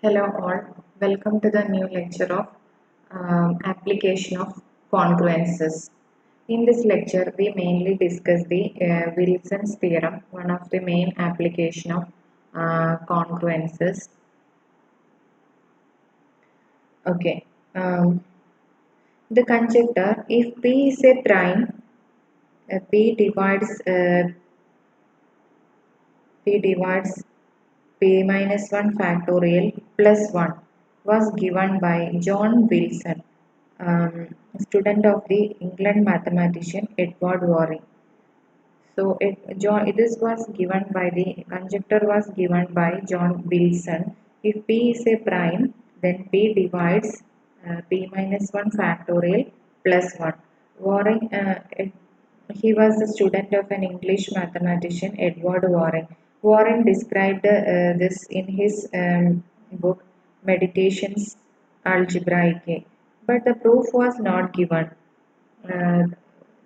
Hello all, welcome to the new lecture of application of congruences. In this lecture, we mainly discuss the Wilson's theorem, one of the main application of congruences. Okay, the conjecture if P is a prime, P divides P minus 1 factorial plus 1 was given by John Wilson, student of the England mathematician Edward Waring. So this was given by the conjecture was given by John Wilson. If P is a prime, then P divides P minus 1 factorial plus 1. Waring, he was a student of an English mathematician Edward Waring. Waring described this in his book Meditations Algebraicae, but the proof was not given.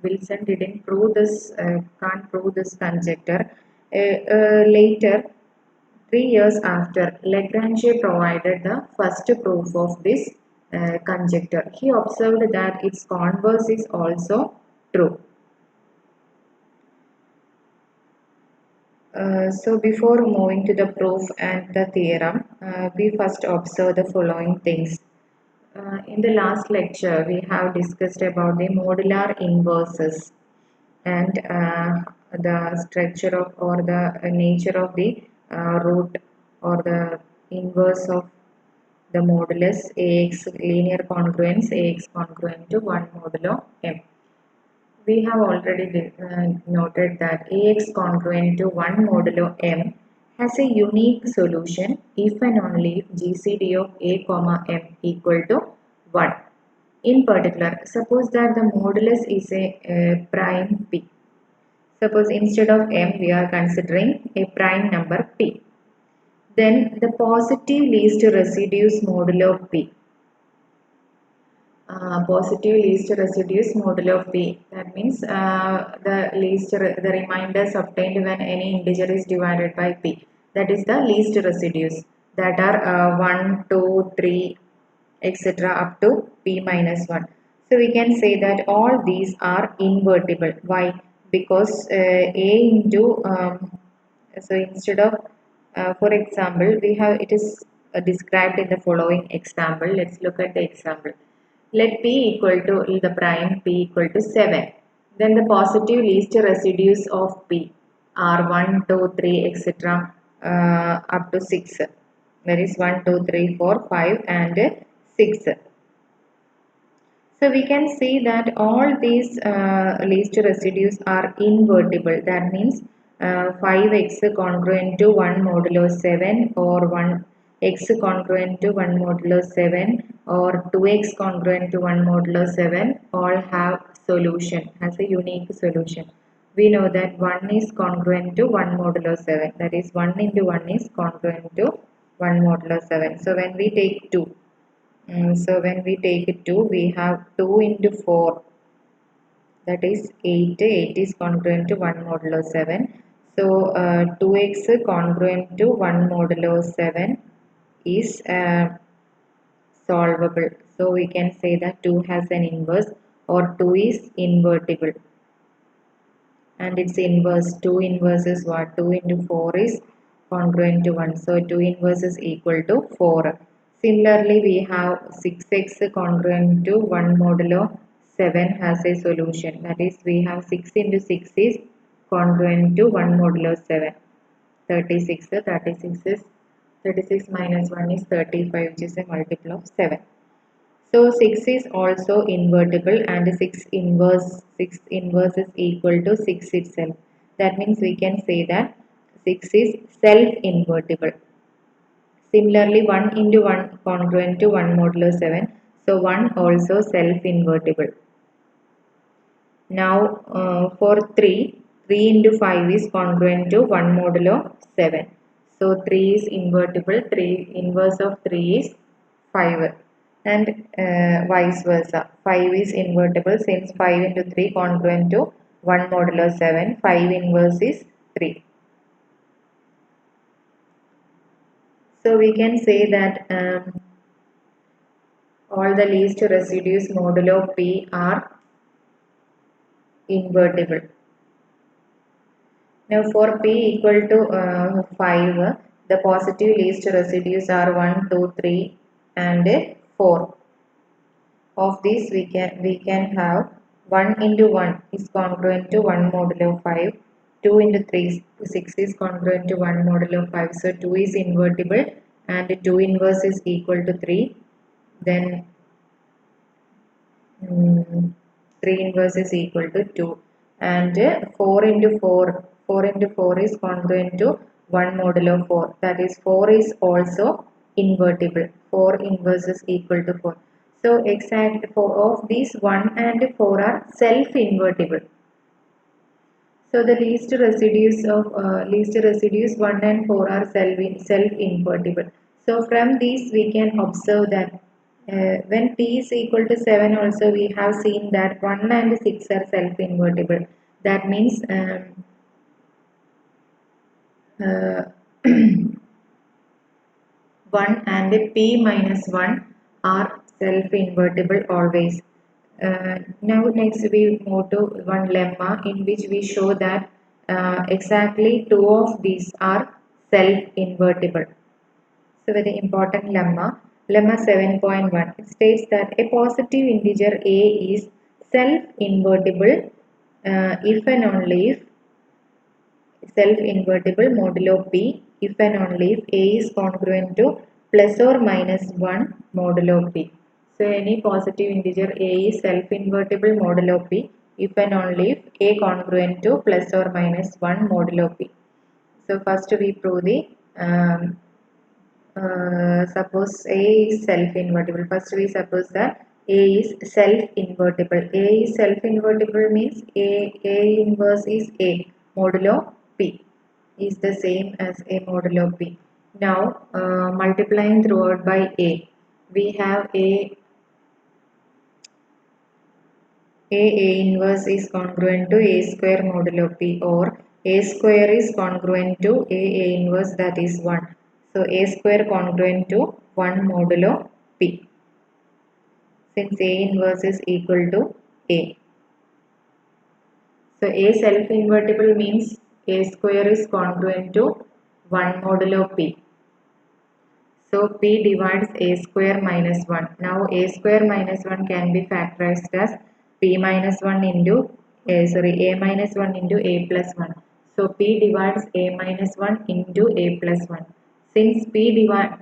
Wilson didn't prove this, can't prove this conjecture. Later, 3 years after, Lagrange provided the first proof of this conjecture. He observed that its converse is also true. So before moving to the proof and the theorem, we first observe the following things. In the last lecture, we have discussed about the modular inverses and the structure of or the nature of the root or the inverse of the modulus Ax linear congruence Ax congruent to 1 modulo m. We have already noted that Ax congruent to 1 modulo m has a unique solution if and only if GCD of A comma m equal to 1. In particular, suppose that the modulus is a prime p. Suppose instead of m we are considering a prime number p. Then the positive least residues modulo p. Positive least residues modulo p. That means the remainders obtained when any integer is divided by p. That is the least residues that are 1, 2, 3, etc. up to p minus 1. So we can say that all these are invertible. Why? Because a into so instead of for example we have it is described in the following example. Let's look at the example. Let p equal to the prime p equal to 7. Then the positive least residues of p are 1, 2, 3, etc. Up to 6. There is 1, 2, 3, 4, 5 and 6. So we can see that all these least residues are invertible. That means 5x congruent to 1 modulo 7 or 1x congruent to 1 modulo 7 or 2x congruent to 1 modulo 7 all have solution, has a unique solution. We know that 1 is congruent to 1 modulo 7. That is 1 into 1 is congruent to 1 modulo 7. So when we take 2. So when we take it 2, we have 2 into 4, that is 8. 8 is congruent to 1 modulo 7. So 2x congruent to 1 modulo 7 is solvable. So we can say that 2 has an inverse or 2 is invertible. And its inverse, 2 inverse is what? 2 into 4 is congruent to 1. So 2 inverse is equal to 4. Similarly, we have 6x congruent to 1 modulo 7 has a solution. That is, we have 6 into 6 is congruent to 1 modulo 7. 36. 36 minus 1 is 35, which is a multiple of 7. So 6 is also invertible and 6 inverse is equal to 6 itself. That means we can say that 6 is self-invertible. Similarly, 1 into 1 congruent to 1 modulo 7. So 1 also self-invertible. Now for 3, 3 into 5 is congruent to 1 modulo 7. So 3 is invertible, 3 inverse of 3 is 5 and vice versa. 5 is invertible since 5 into 3 congruent to 1 modulo 7. 5 inverse is 3. So So we can say that all the least residues modulo P are invertible. Now for P equal to 5, the positive least residues are 1, 2, 3 and 4. Of these we can have 1 into 1 is congruent to 1 modulo 5, 2 into 3 6 is congruent to 1 modulo 5. So 2 is invertible and 2 inverse is equal to 3. Then 3 inverse is equal to 2 and 4 into 4 into 4 is congruent to 1 modulo 4, that is 4 is also invertible. 4 inverse is equal to 4. So exact 4 of these 1 and 4 are self invertible. So the least residues 1 and 4 are self invertible. So from these we can observe that when p is equal to 7 also we have seen that 1 and 6 are self invertible. That means uh, 1 and p minus 1 are self invertible always. Now next we move to one lemma in which we show that exactly two of these are self invertible. So very important lemma. Lemma 7.1. It states that a positive integer a is self invertible if and only if self-invertible modulo p if and only if a is congruent to plus or minus 1 modulo p. So any positive integer a is self-invertible modulo p if and only if a congruent to plus or minus 1 modulo p. So first we prove the suppose A is self-invertible. First we suppose that A is self-invertible. A is self-invertible means A inverse is A modulo P is the same as A modulo P. Now multiplying throughout by A, we have A inverse is congruent to A square modulo P, or A square is congruent to A inverse, that is 1. So A square congruent to 1 modulo P, since A inverse is equal to A. So A self-invertible means A square is congruent to 1 modulo P. So P divides A square minus 1. Now A square minus 1 can be factorized as P minus 1 into A minus 1 into A plus 1. So P divides A minus 1 into A plus 1. Since P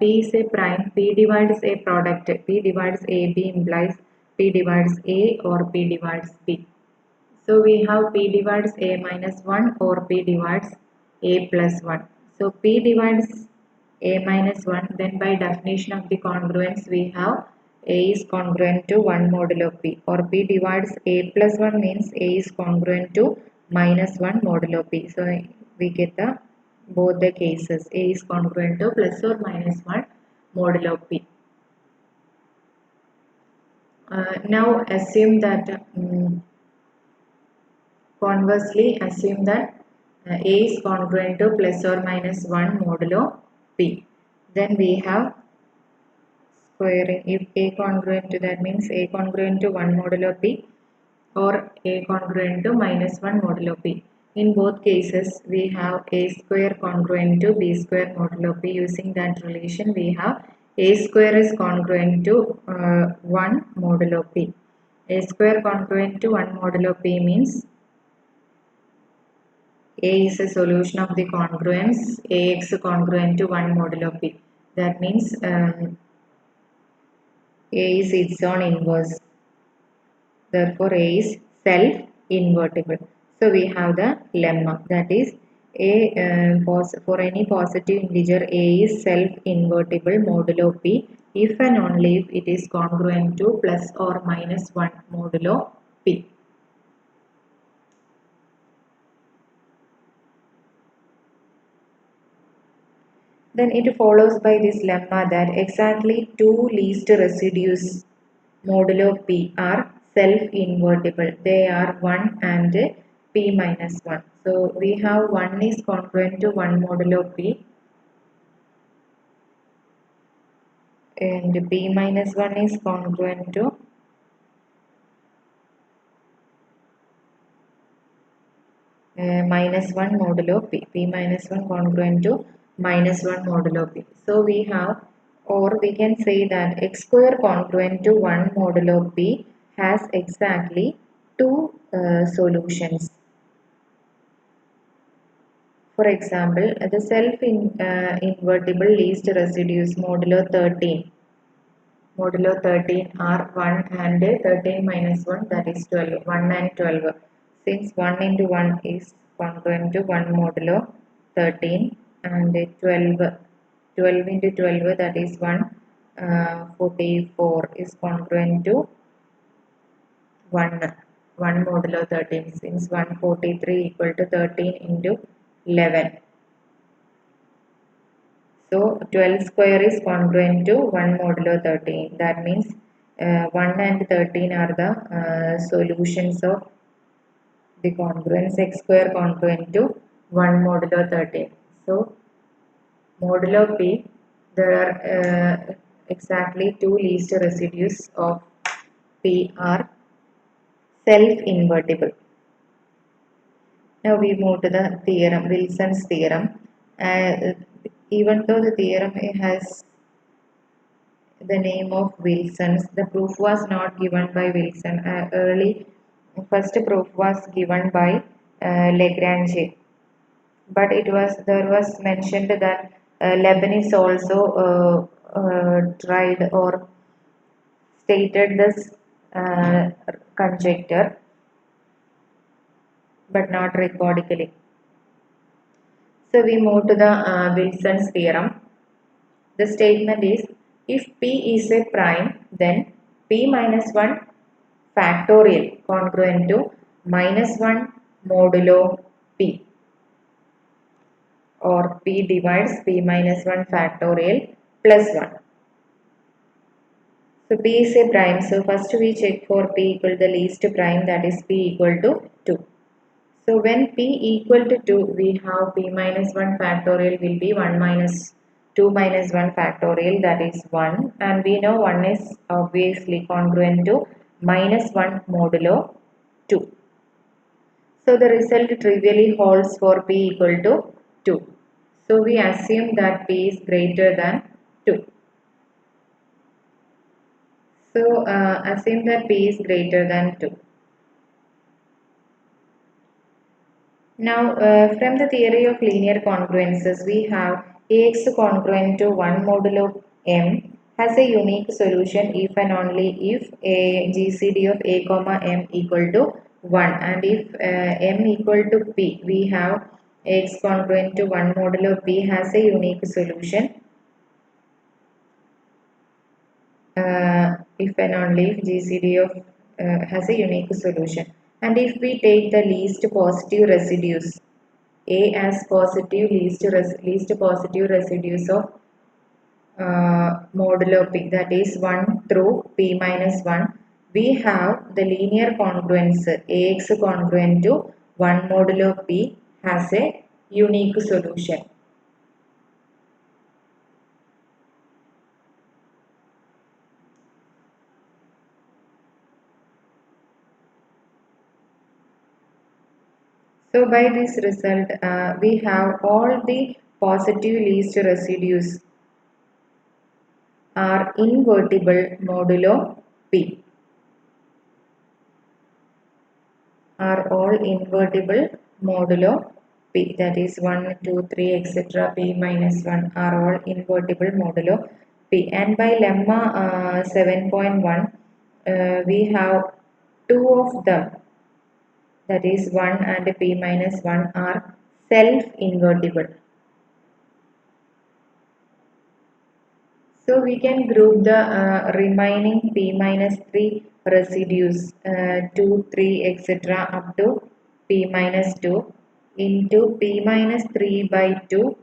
is a prime, P divides a product. P divides A, B implies P divides A or P divides B. So we have P divides A minus 1 or P divides A plus 1. So P divides A minus 1, then by definition of the congruence we have A is congruent to 1 modulo P, or P divides A plus 1 means A is congruent to minus 1 modulo P. So we get the both the cases. A is congruent to plus or minus 1 modulo P. Now assume that conversely, assume that A is congruent to plus or minus 1 modulo P. Then we have squaring. If A congruent to, that means A congruent to 1 modulo P or A congruent to minus 1 modulo P. In both cases, we have A square congruent to B square modulo P. Using that relation, we have A square is congruent to 1 modulo P. A square congruent to 1 modulo P means A is a solution of the congruence Ax congruent to 1 modulo P. That means A is its own inverse. Therefore, A is self-invertible. So, we have the lemma, that is for any positive integer A is self-invertible modulo P if and only if it is congruent to plus or minus 1 modulo P. Then it follows by this lemma that exactly two least residues modulo P are self-invertible. They are 1 and P minus 1. So we have 1 is congruent to 1 modulo P and p minus 1 is congruent to minus 1 modulo p. P minus 1 congruent to minus 1 modulo p. So we have, or we can say that x square congruent to 1 modulo p has exactly two solutions. For example, the self-invertible least residues modulo 13 are 1 and 13 minus 1, that is 12, 1 and 12. Since 1 into 1 is congruent to 1 modulo 13 and 12 into 12, that is 144 is congruent to 1, 1 modulo 13, since 143 equal to 13 into 11. So 12 square is congruent to 1 modulo 13. That means 1 and 13 are the solutions of the congruence x square congruent to 1 modulo 13. So modulo p, there are exactly two least residues of p are self-invertible. Now we move to the theorem, Wilson's theorem. Even though the theorem has the name of Wilson's, the proof was not given by Wilson. First proof was given by Lagrange, but there was mentioned that Leibniz also tried or stated this conjecture, but not recordically. So we move to the Wilson's theorem. The statement is, if P is a prime, then P minus 1 factorial congruent to minus 1 modulo P, or P divides P minus 1 factorial plus 1. So P is a prime. So first we check for P equal to the least prime, that is P equal to 2. So when P equal to 2, we have P minus 1 factorial will be 1 minus 2 minus 1 factorial, that is 1, and we know 1 is obviously congruent to minus 1 modulo 2. So the result trivially holds for P equal to 2. So we assume that P is greater than 2. So assume that P is greater than 2. Now, from the theory of linear congruences, we have Ax congruent to 1 modulo m has a unique solution if and only if a GCD of a comma m equal to 1, and if m equal to p, we have Ax congruent to 1 modulo p has a unique solution if and only if GCD of has a unique solution. And if we take the least positive residues, A as positive least positive residues of modulo P, that is 1 through P minus 1, we have the linear congruence Ax congruent to 1 modulo P has a unique solution. So by this result, we have all the positive least residues are invertible modulo P, are all invertible modulo P, that is 1, 2, 3, etc. P minus 1 are all invertible modulo P. And by lemma 7.1, we have two of them, that is 1 and P minus 1 are self-invertible. So we can group the remaining P minus 3 residues 2, 3, etc. up to P minus 2 into P minus 3 by 2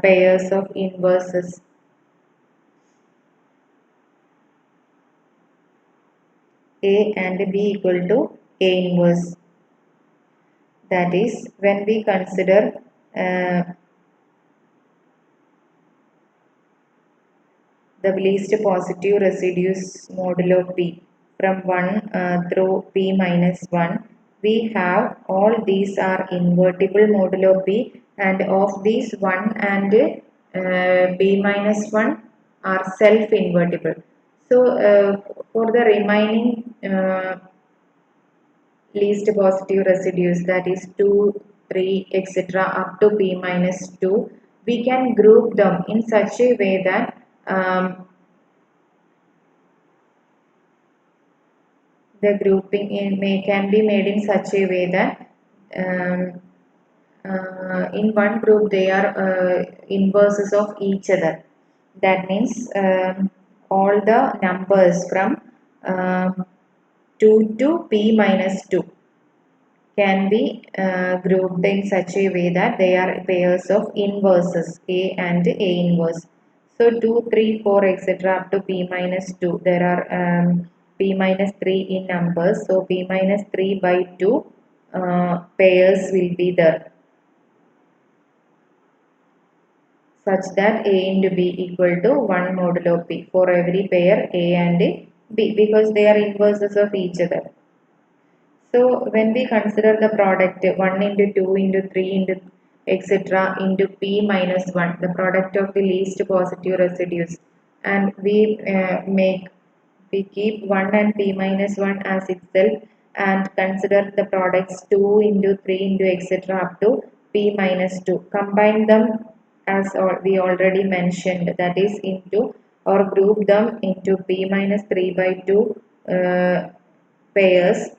pairs of inverses A and B equal to A inverse. That is, when we consider the least positive residues modulo p from 1 through p minus 1. We have all these are invertible modulo p, and of these 1 and p minus 1 are self-invertible. So for the remaining least positive residues, that is 2, 3, etc. up to p minus 2, we can group them in such a way that the grouping can be made in such a way that um, in one group they are inverses of each other. That means all the numbers from 2 to p minus 2 can be grouped in such a way that they are pairs of inverses A and A inverse. So 2, 3, 4, etc. up to P minus 2. There are P minus 3 in numbers. So P minus 3 by 2 pairs will be there, such that A into B equal to 1 modulo P for every pair A and B, because they are inverses of each other. So when we consider the product 1 into 2 into 3 into etc. into p minus 1, the product of the least positive residues, and we keep 1 and p minus 1 as itself, and consider the products 2 into 3 into etc. up to p minus 2. Combine them as we already mentioned, that is into, or group them into p minus 3 by 2 pairs,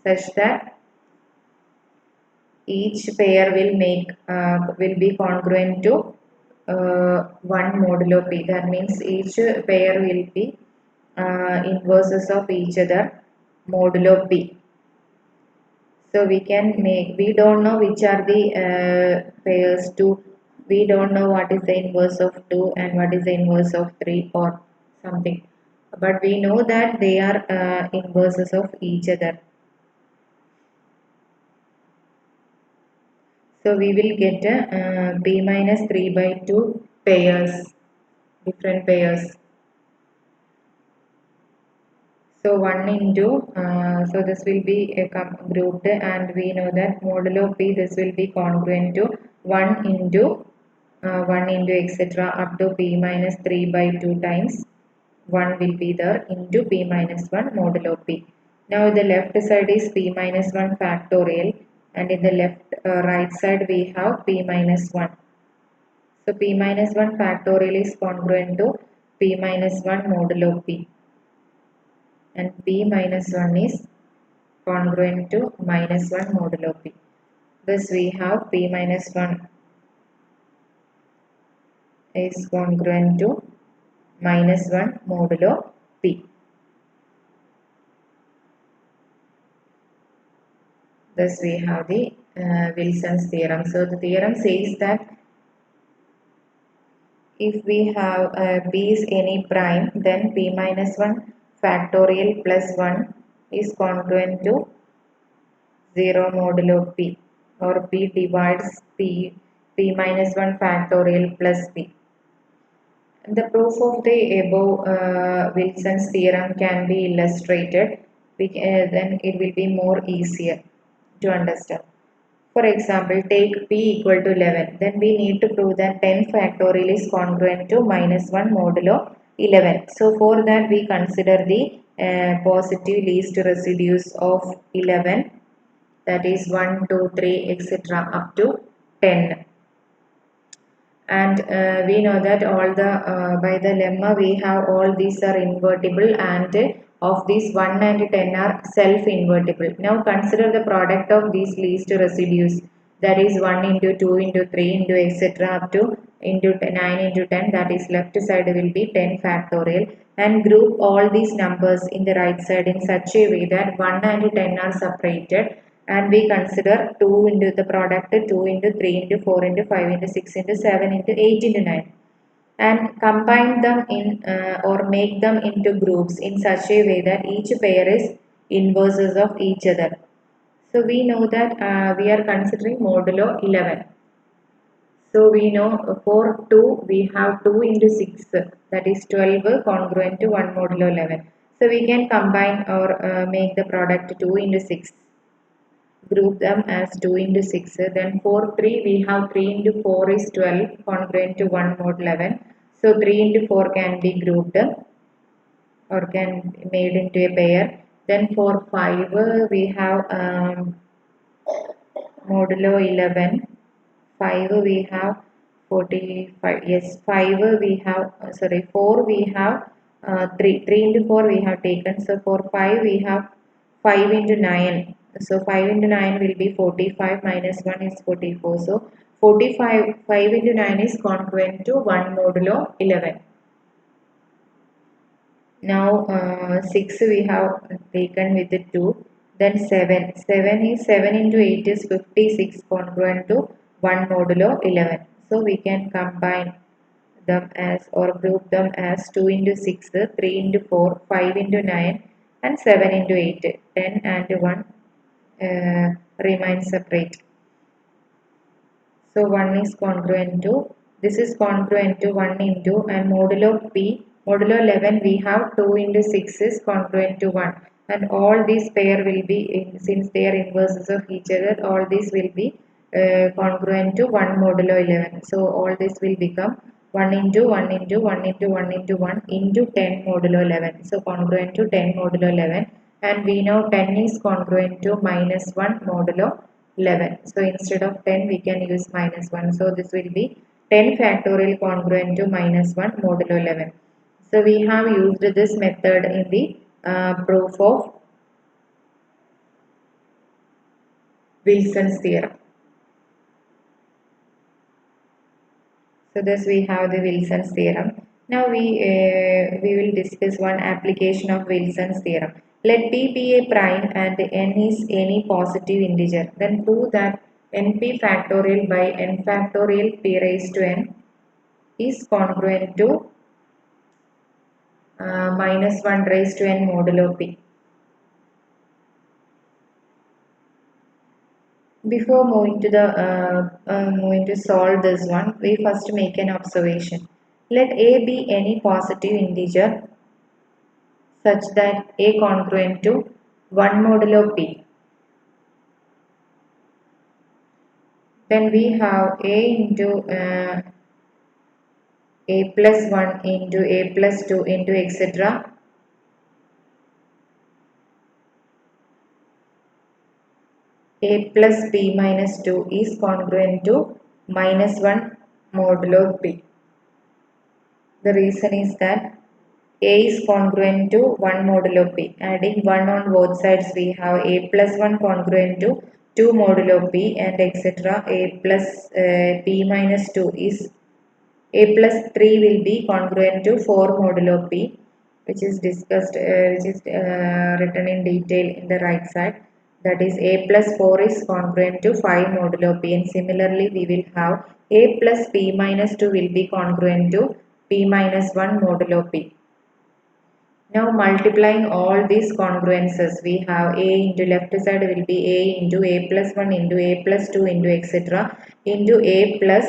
such that each pair will be congruent to 1 modulo p. That means each pair will be inverses of each other modulo p. So we don't know which are the pairs 2. We don't know what is the inverse of 2 and what is the inverse of 3 or something. But we know that they are inverses of each other. So we will get p minus 3 by 2 pairs, different pairs. So 1 into, so this will be grouped, and we know that modulo p, this will be congruent to 1 into 1 into etc. up to p minus 3 by 2 times 1 will be there into p minus 1 modulo p. Now the left side is p minus 1 factorial, and in the right side we have p minus 1. So p minus 1 factorial is congruent to p minus 1 modulo p, and p minus 1 is congruent to minus 1 modulo p. Thus we have p minus 1 is congruent to minus 1 modulo p. Thus we have the Wilson's theorem. So the theorem says that if we have p is any prime, then p minus 1 factorial plus 1 is congruent to 0 modulo p, or p divides p minus 1 factorial plus p. The proof of the above Wilson's theorem can be illustrated, then it will be more easier to understand. For example, take p equal to 11. Then we need to prove that 10 factorial is congruent to minus 1 modulo 11. So for that we consider the positive least residues of 11, that is 1, 2, 3, etc. up to 10. And we know that all the by the lemma we have all these are invertible, and of these 1 and 10 are self invertible. Now consider the product of these least residues, that is 1 into 2 into 3 into etc. up to into 9 into 10, that is left side will be 10 factorial, and group all these numbers in the right side in such a way that 1 and 10 are separated, and we consider 2 into the product 2 into 3 into 4 into 5 into 6 into 7 into 8 into 9, and combine them in or make them into groups in such a way that each pair is inverses of each other. So we know that we are considering modulo 11. So we know for 2 we have 2 into 6, that is 12 congruent to 1 modulo 11. So we can combine or make the product 2 into 6, group them as 2 into 6. Then for 3 we have 3 into 4 is 12 congruent to 1 mod 11. So 3 into 4 can be grouped or can made into a pair. Then for 5 we have modulo 11. 5 we have 45. Yes, 5 we have, sorry, 4 we have 3. 3 into 4 we have taken. So for 5 we have 5 into 9. So 5 into 9 will be 45, minus 1 is 44. So 45, 5 into 9 is congruent to 1 modulo 11. Now 6 we have taken with the 2. Then 7. 7 is 7 into 8 is 56 congruent to 1 modulo 11. So we can combine them as or group them as 2 into 6, 3 into 4, 5 into 9 and 7 into 8. 10 and 1 remain separate. So 1 is congruent to, this is congruent to 1 into, and modulo P, modulo 11 we have 2 into 6 is congruent to 1. And all these pair will be, since they are inverses of each other, all these will be congruent to 1 modulo 11. So all this will become 1 into 1 into 1 into 1 into 1 into 10 modulo 11. So congruent to 10 modulo 11. And we know 10 is congruent to minus 1 modulo 11. So instead of 10 we can use minus 1. So this will be 10 factorial congruent to minus 1 modulo 11. So we have used this method in the proof of Wilson's theorem. So thus we have the Wilson's theorem. Now we will discuss one application of Wilson's theorem. Let P be a prime and n is any positive integer. Then prove that np factorial by n factorial p raised to n is congruent to minus 1 raised to n modulo p. Before moving to solve this one, we first make an observation. Let a be any positive integer such that a congruent to 1 modulo p. Then we have a into a plus 1 into a plus 2 into etc. A plus p minus 2 is congruent to minus 1 modulo p. The reason is that a is congruent to 1 modulo p. Adding 1 on both sides, we have a plus 1 congruent to 2 modulo p and etc. A plus p minus 2 is a plus 3 will be congruent to 4 modulo p, which is discussed, which is written in detail in the right side. That is a plus 4 is congruent to 5 modulo p, and similarly we will have a plus p minus 2 will be congruent to p minus 1 modulo p. Now multiplying all these congruences, we have a into left side will be a into a plus 1 into a plus 2 into etc. into a plus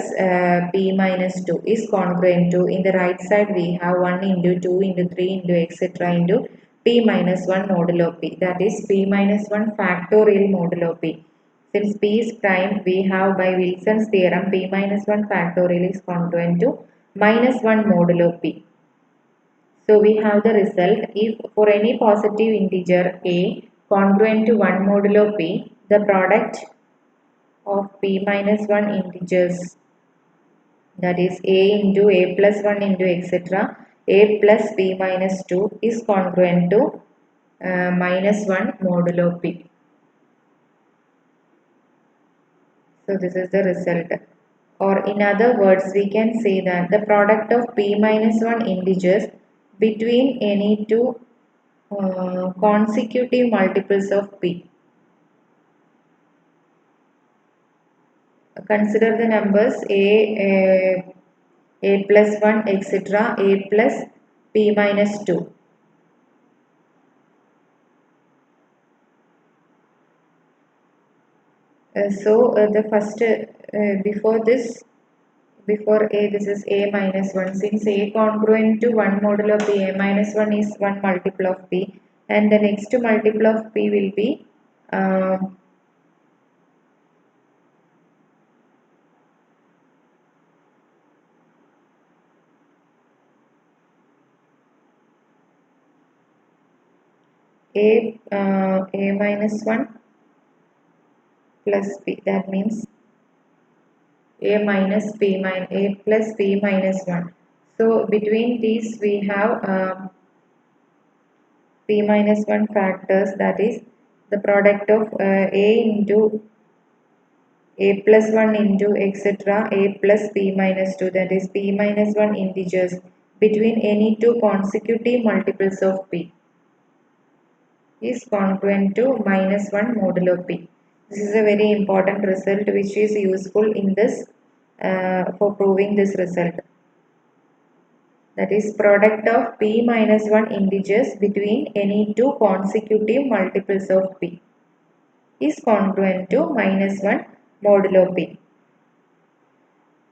p minus 2 is congruent to, in the right side we have 1 into 2 into 3 into etc. into p minus 1 modulo p, that is p minus 1 factorial modulo p. Since p is prime, we have by Wilson's theorem p minus 1 factorial is congruent to minus 1 modulo p. So we have the result, if for any positive integer a congruent to 1 modulo p, the product of p minus 1 integers, that is a into a plus 1 into etc. a plus p minus 2 is congruent to minus 1 modulo p. So this is the result. Or in other words, we can say that the product of p minus 1 integers between any two consecutive multiples of p. Consider the numbers a plus 1 etc. a plus p minus 2. The first before this before a, this is a minus 1. Since a congruent to 1 modulo p, a minus 1 is 1 multiple of p, and the next multiple of p will be uh, a minus 1 plus p. That means a minus p minus a plus p minus 1. So between these we have p minus 1 factors, that is the product of a into a plus 1 into etc. a plus p minus 2, that is p minus 1 integers between any two consecutive multiples of p is congruent to minus 1 modulo p. This is a very important result which is useful in this for proving this result. That is product of p minus 1 integers between any two consecutive multiples of p is congruent to minus 1 modulo p.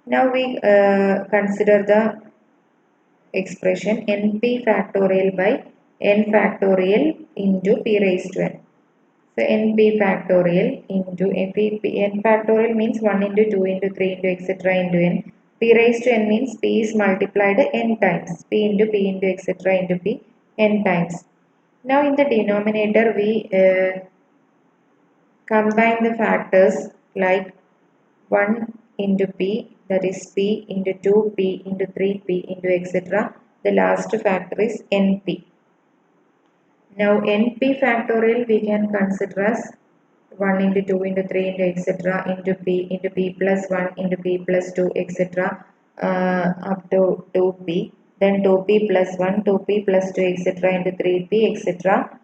Now we consider the expression np factorial by n factorial into p raised to n. So np factorial into n factorial means 1 into 2 into 3 into etc. into n. P raised to n means p is multiplied n times. P into etc. into p n times. Now in the denominator we combine the factors like 1 into p, that is p into 2p into 3p into etc. The last factor is np. Now np factorial we can consider as 1 into 2 into 3 into etc. into p plus 1 into p plus 2 etc. Up to 2p, then 2p plus 1 2p plus 2 etc. into 3p etc.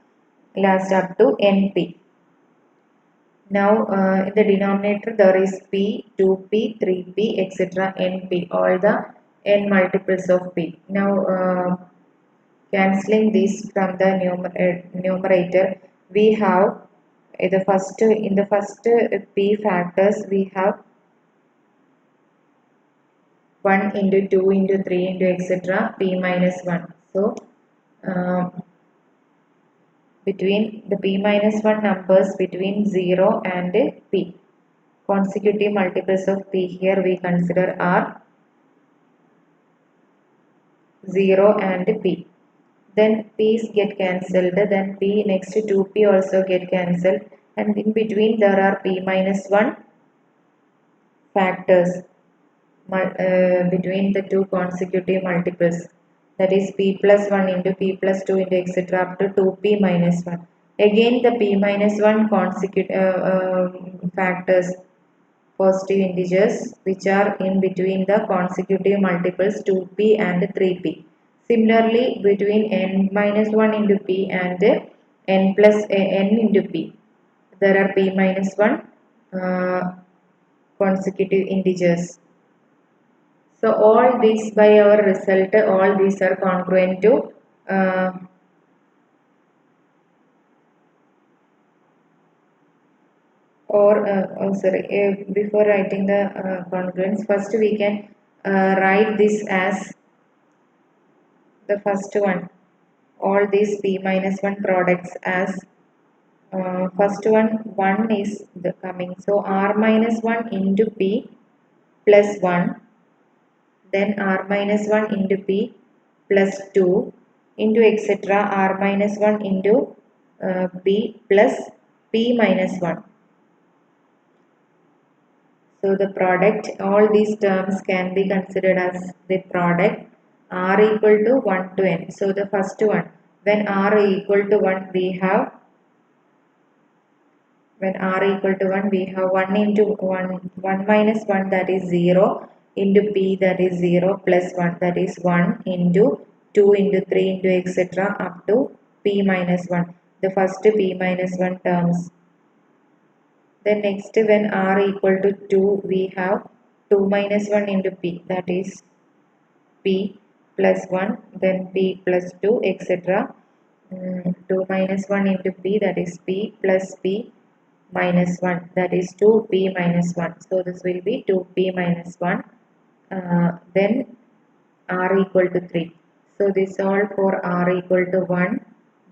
last up to np. Now in the denominator there is p, 2p, 3p etc. np, all the n multiples of p. Now cancelling this from the numerator, we have the first in the first p factors we have 1 into 2 into 3 into etc. p minus 1. So between the p minus 1 numbers between 0 and p, consecutive multiples of p here we consider are 0 and p. Then p's get cancelled, then p next to 2p also get cancelled, and in between there are p minus 1 factors between the two consecutive multiples, that is p plus 1 into p plus 2 into etc. up to 2p minus 1. Again the p minus 1 consecutive factors, positive integers which are in between the consecutive multiples 2p and 3p. Similarly between n minus 1 into p and n plus n into p there are p minus 1 consecutive integers. So all these by our result, all these are congruent to before writing the congruence, first we can write this as the first one. All these p minus 1 products as first one is the coming. So r minus 1 into p plus 1, then r minus 1 into p plus 2 into etc. r minus 1 into p plus p minus 1. So the product, all these terms can be considered as the product r equal to 1 to n. So the first one, when r equal to 1 we have, when r equal to 1 we have 1 into 1 minus 1, that is 0 into p, that is 0 plus 1, that is 1 into 2 into 3 into etc. up to p minus 1, the first p minus 1 terms. Then next when r equal to 2 we have 2 minus 1 into p, that is p plus 1, then p plus 2 etc. 2 minus 1 into p, that is p plus p minus 1, that is 2p minus 1. So this will be 2p minus 1 then r equal to 3. So this all for r equal to 1,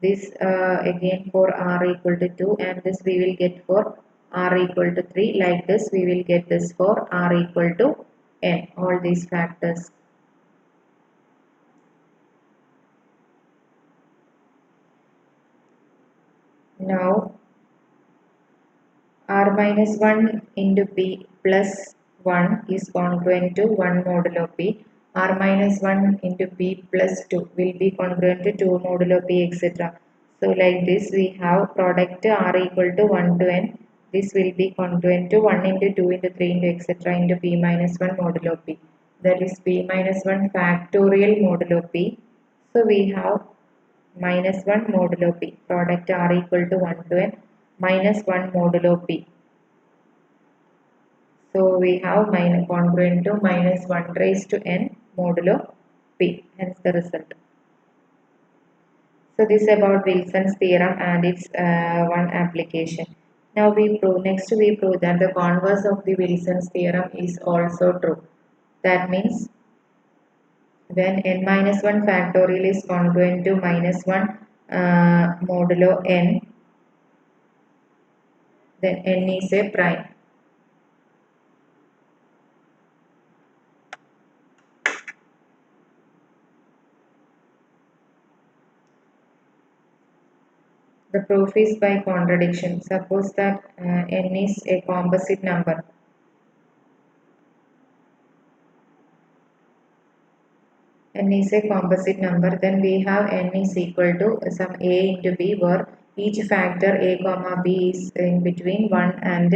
this again for r equal to 2, and this we will get for r equal to 3. Like this we will get this for r equal to n, all these factors. Now r minus 1 into p plus 1 is congruent to 1 modulo p. R minus 1 into p plus 2 will be congruent to 2 modulo p, etc. So like this we have product r equal to 1 to n. This will be congruent to 1 into 2 into 3 into etc. into p minus 1 modulo p. That is p minus 1 factorial modulo p. So we have minus 1 modulo p, product r equal to 1 to n minus 1 modulo p. So we have minus congruent to minus 1 raised to n modulo p, hence the result. So this is about Wilson's theorem and its one application. Now next we prove that the converse of the Wilson's theorem is also true. That means when n minus 1 factorial is congruent to minus 1 modulo n, then n is a prime. The proof is by contradiction. Suppose that n is a composite number. N is a composite number, then we have n is equal to some a into b, where each factor a comma b is in between 1 and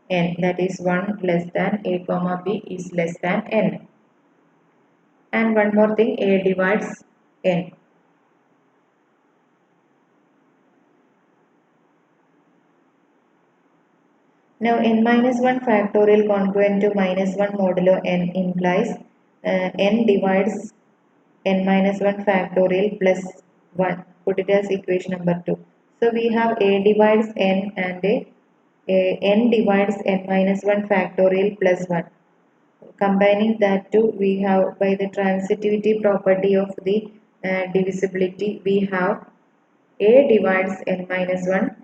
n, that is 1 less than a comma b is less than n. And one more thing, a divides n. Now n minus 1 factorial congruent to minus 1 modulo n implies n divides n minus 1 factorial plus 1. Put it as equation number 2. So we have a divides n and n divides n minus 1 factorial plus 1. Combining that two, we have by the transitivity property of the divisibility, we have a divides n minus 1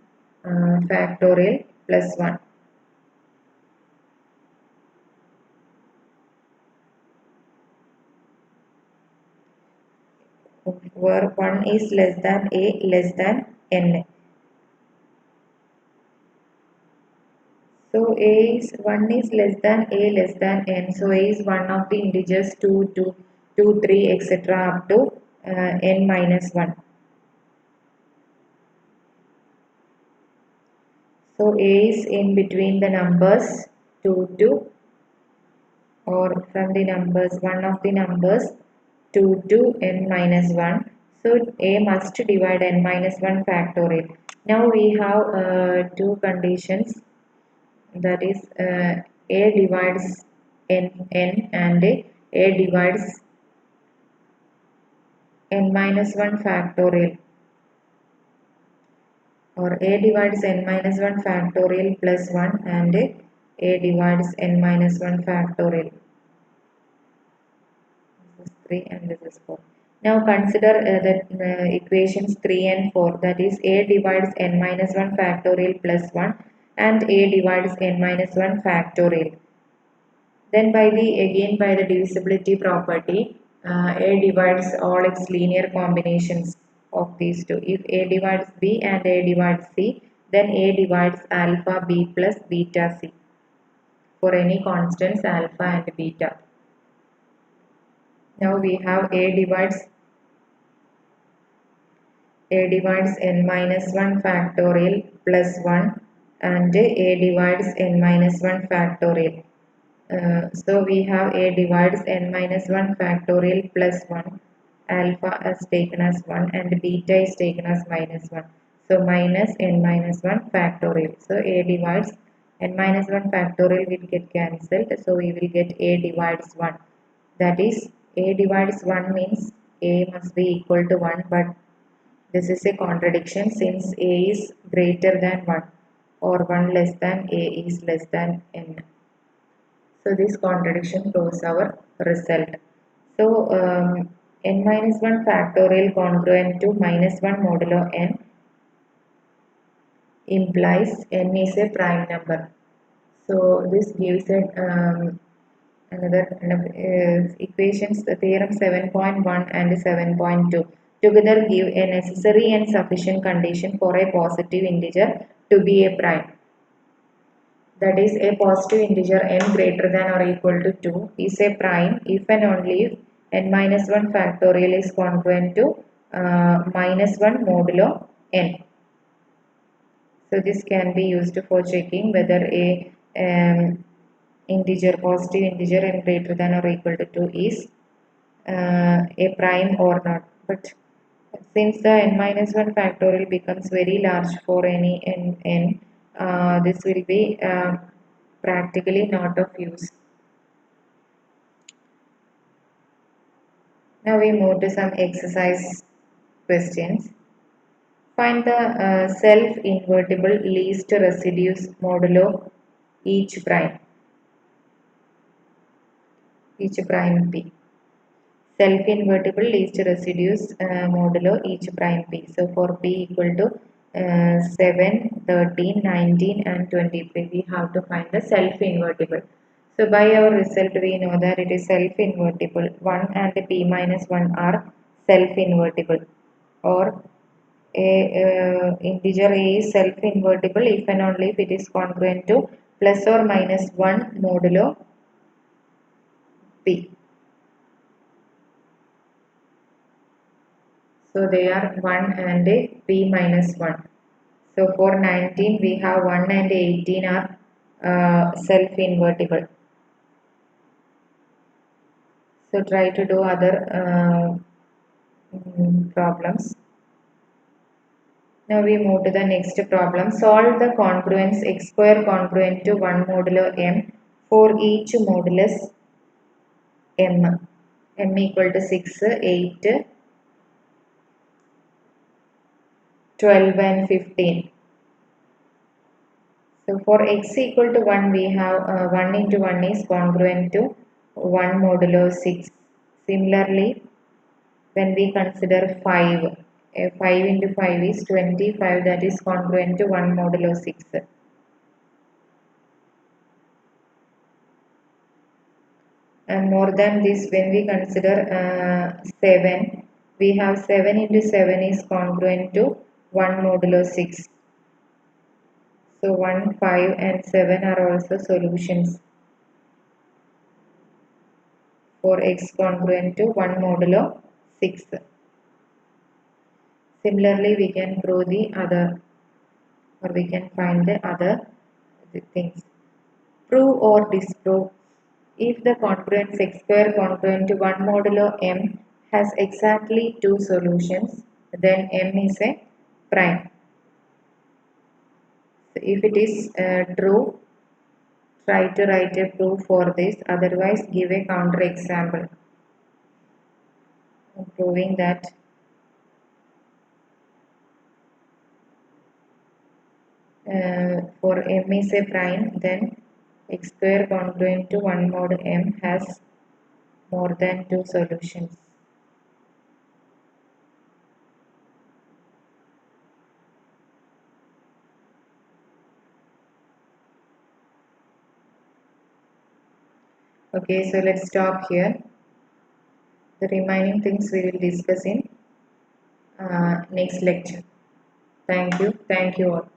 factorial plus 1. Where 1 is less than a less than n. So a is 1 is less than a less than n. So a is one of the integers 2, 2, 2, 3, etc. up to n minus 1. So a is in between the numbers 2 to, or from the numbers, one of the numbers 2 to n minus 1. So a must divide n minus 1 factorial. Now we have two conditions, that is a divides n and a divides n minus 1 factorial, or a divides n minus 1 factorial plus 1 and a divides n minus 1 factorial. This is 3 and this is 4. Now consider the equations 3 and 4, that is a divides n minus 1 factorial plus 1 and a divides n minus 1 factorial. Then by the divisibility property, a divides all its linear combinations of these two. If a divides b and a divides c, then a divides alpha b plus beta c for any constants alpha and beta. Now we have a divides n minus 1 factorial plus 1 and a divides n minus 1 factorial. So we have a divides n minus 1 factorial plus 1, alpha is taken as 1 and beta is taken as minus 1. So minus n minus 1 factorial. So a divides n minus 1 factorial will get cancelled. So we will get a divides 1. That is a divides 1 means a must be equal to 1, but this is a contradiction since a is greater than 1 or 1 less than a is less than n. So this contradiction proves our result. So n minus 1 factorial congruent to minus 1 modulo n implies n is a prime number. So this gives a another equations, the theorem 7.1 and 7.2 together give a necessary and sufficient condition for a positive integer to be a prime. That is, a positive integer n greater than or equal to 2 is a prime if and only if n minus 1 factorial is congruent to minus 1 modulo n. So this can be used for checking whether a integer, positive integer n greater than or equal to 2 is a prime or not. But since the n minus 1 factorial becomes very large for any n, this will be practically not of use. Now we move to some exercise questions. Find the self-invertible least residues modulo each prime p. Self-invertible least residues modulo each prime p. So for p equal to 7, 13, 19 and 23, we have to find the self-invertible. So by our result we know that it is self-invertible. 1 and p minus 1 are self-invertible, or a integer a is self-invertible if and only if it is congruent to plus or minus 1 modulo p. So they are 1 and p minus 1. So for 19 we have 1 and 18 are self-invertible. So try to do other problems. Now we move to the next problem. Solve the congruence x square congruent to 1 modulo m for each modulus m. M equal to 6, 8, 12 and 15. So for x equal to 1 we have 1 into 1 is congruent to 1 modulo 6. Similarly, when we consider 5, 5 into 5 is 25, that is congruent to 1 modulo 6. And more than this, when we consider 7, we have 7 into 7 is congruent to 1 modulo 6. So 1, 5 and 7 are also solutions for x congruent to 1 modulo 6. Similarly, we can prove the other, or we can find the other things. Prove or disprove. If the congruence x square congruent to 1 modulo m has exactly two solutions, then m is a prime. So if it is true, try to write a proof for this, otherwise give a counter example proving that for m is a prime, then x square congruent to 1 mod m has more than two solutions. Okay, so let's stop here. The remaining things we will discuss in next lecture. Thank you all.